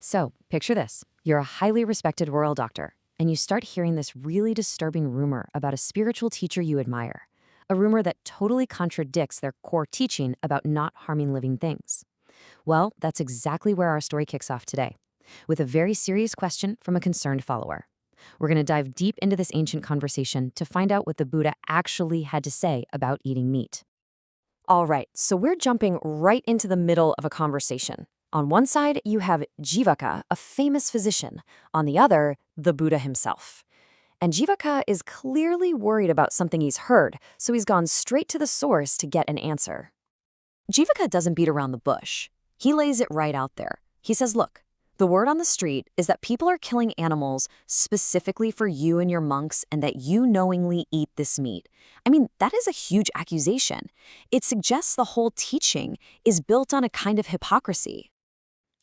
So, picture this. You're a highly respected royal doctor, and you start hearing this really disturbing rumor about a spiritual teacher you admire. A rumor that totally contradicts their core teaching about not harming living things. Well, that's exactly where our story kicks off today, with a very serious question from a concerned follower. We're going to dive deep into this ancient conversation to find out what the Buddha actually had to say about eating meat. All right, so we're jumping right into the middle of a conversation. On one side, you have Jīvaka, a famous physician. On the other, the Buddha himself. And Jīvaka is clearly worried about something he's heard, so he's gone straight to the source to get an answer. Jīvaka doesn't beat around the bush. He lays it right out there. He says, look, the word on the street is that people are killing animals specifically for you and your monks and that you knowingly eat this meat. I mean, that is a huge accusation. It suggests the whole teaching is built on a kind of hypocrisy.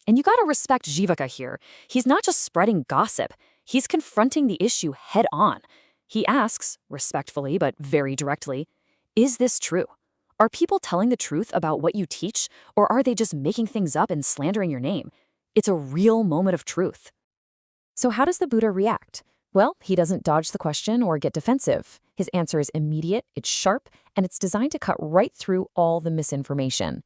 And you gotta respect Jīvaka here. He's not just spreading gossip. He's confronting the issue head on. He asks, respectfully but very directly, is this true? Are people telling the truth about what you teach, or are they just making things up and slandering your name? It's a real moment of truth. So how does the Buddha react? Well, he doesn't dodge the question or get defensive. His answer is immediate, it's sharp, and it's designed to cut right through all the misinformation.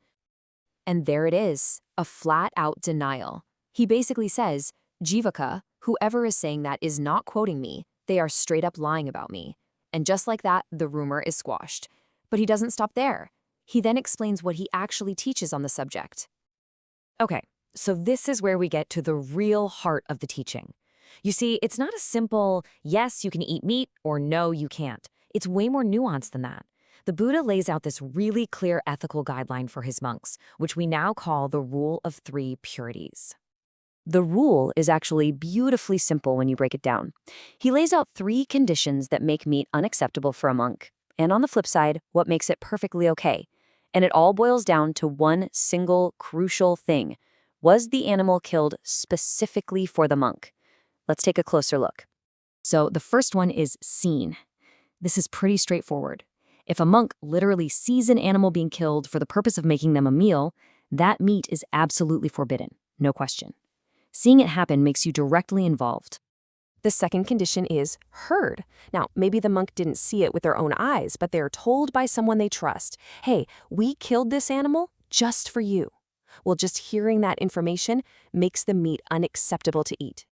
And there it is, a flat-out denial. He basically says, Jīvaka, whoever is saying that is not quoting me. They are straight up lying about me. And just like that, the rumor is squashed. But he doesn't stop there. He then explains what he actually teaches on the subject. Okay, so this is where we get to the real heart of the teaching. You see, it's not a simple, yes, you can eat meat, or no, you can't. It's way more nuanced than that. The Buddha lays out this really clear ethical guideline for his monks, which we now call the Rule of Three Purities. The rule is actually beautifully simple when you break it down. He lays out 3 conditions that make meat unacceptable for a monk, and on the flip side, what makes it perfectly okay. And it all boils down to one single crucial thing. Was the animal killed specifically for the monk? Let's take a closer look. So the first one is seen. This is pretty straightforward. If a monk literally sees an animal being killed for the purpose of making them a meal, that meat is absolutely forbidden, no question. Seeing it happen makes you directly involved. The second condition is heard. Now, maybe the monk didn't see it with their own eyes, but they are told by someone they trust, hey, we killed this animal just for you. Well, just hearing that information makes the meat unacceptable to eat.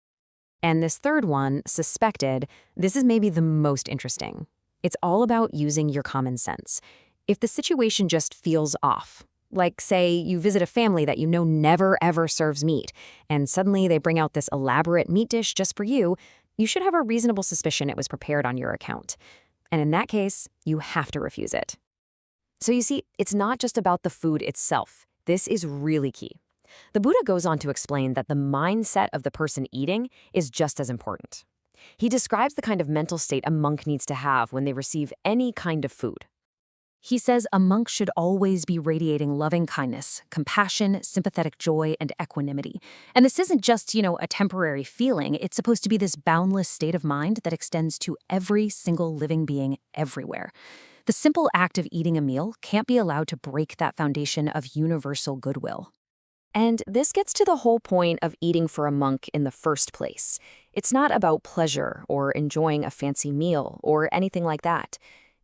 And this third one, suspected, this is maybe the most interesting. It's all about using your common sense. If the situation just feels off, like say you visit a family that you know never ever serves meat, and suddenly they bring out this elaborate meat dish just for you, you should have a reasonable suspicion it was prepared on your account. And in that case, you have to refuse it. So you see, it's not just about the food itself. This is really key. The Buddha goes on to explain that the mindset of the person eating is just as important. He describes the kind of mental state a monk needs to have when they receive any kind of food. He says a monk should always be radiating loving kindness, compassion, sympathetic joy, and equanimity. And this isn't just, a temporary feeling. It's supposed to be this boundless state of mind that extends to every single living being everywhere. The simple act of eating a meal can't be allowed to break that foundation of universal goodwill. And this gets to the whole point of eating for a monk in the first place. It's not about pleasure or enjoying a fancy meal or anything like that.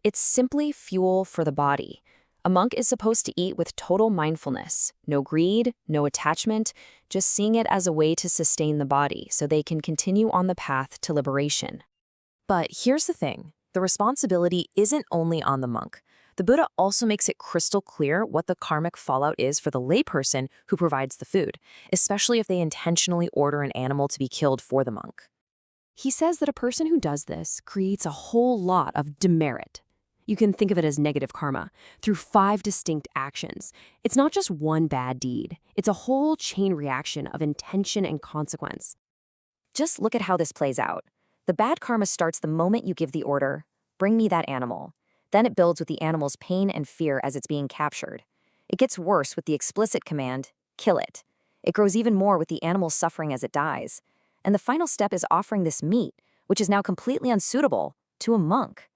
It's simply fuel for the body. A monk is supposed to eat with total mindfulness, no greed, no attachment, just seeing it as a way to sustain the body so they can continue on the path to liberation. But here's the thing, the responsibility isn't only on the monk. The Buddha also makes it crystal clear what the karmic fallout is for the layperson who provides the food, especially if they intentionally order an animal to be killed for the monk. He says that a person who does this creates a whole lot of demerit. You can think of it as negative karma, through 5 distinct actions. It's not just one bad deed. It's a whole chain reaction of intention and consequence. Just look at how this plays out. The bad karma starts the moment you give the order, bring me that animal. Then it builds with the animal's pain and fear as it's being captured. It gets worse with the explicit command, kill it. It grows even more with the animal's suffering as it dies. And the final step is offering this meat, which is now completely unsuitable, to a monk.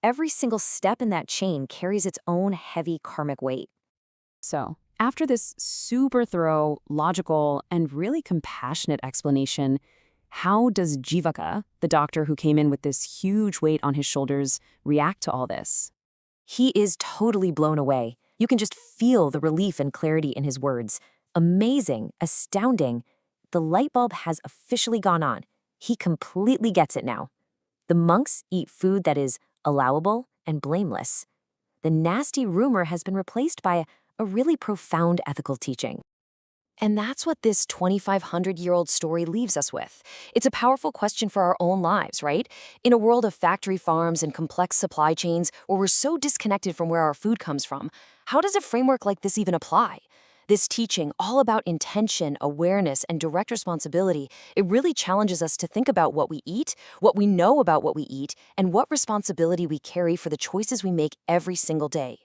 Every single step in that chain carries its own heavy karmic weight. So, After this super thorough, logical, and really compassionate explanation, how does Jīvaka, the doctor who came in with this huge weight on his shoulders, react to all this? He is totally blown away. You can just feel the relief and clarity in his words. Amazing, astounding. The light bulb has officially gone on. He completely gets it now. The monks eat food that is allowable and blameless. The nasty rumor has been replaced by a really profound ethical teaching. And that's what this 2,500-year-old story leaves us with. It's a powerful question for our own lives, right? In a world of factory farms and complex supply chains where we're so disconnected from where our food comes from, how does a framework like this even apply? This teaching, all about intention, awareness, and direct responsibility, it really challenges us to think about what we eat, what we know about what we eat, and what responsibility we carry for the choices we make every single day.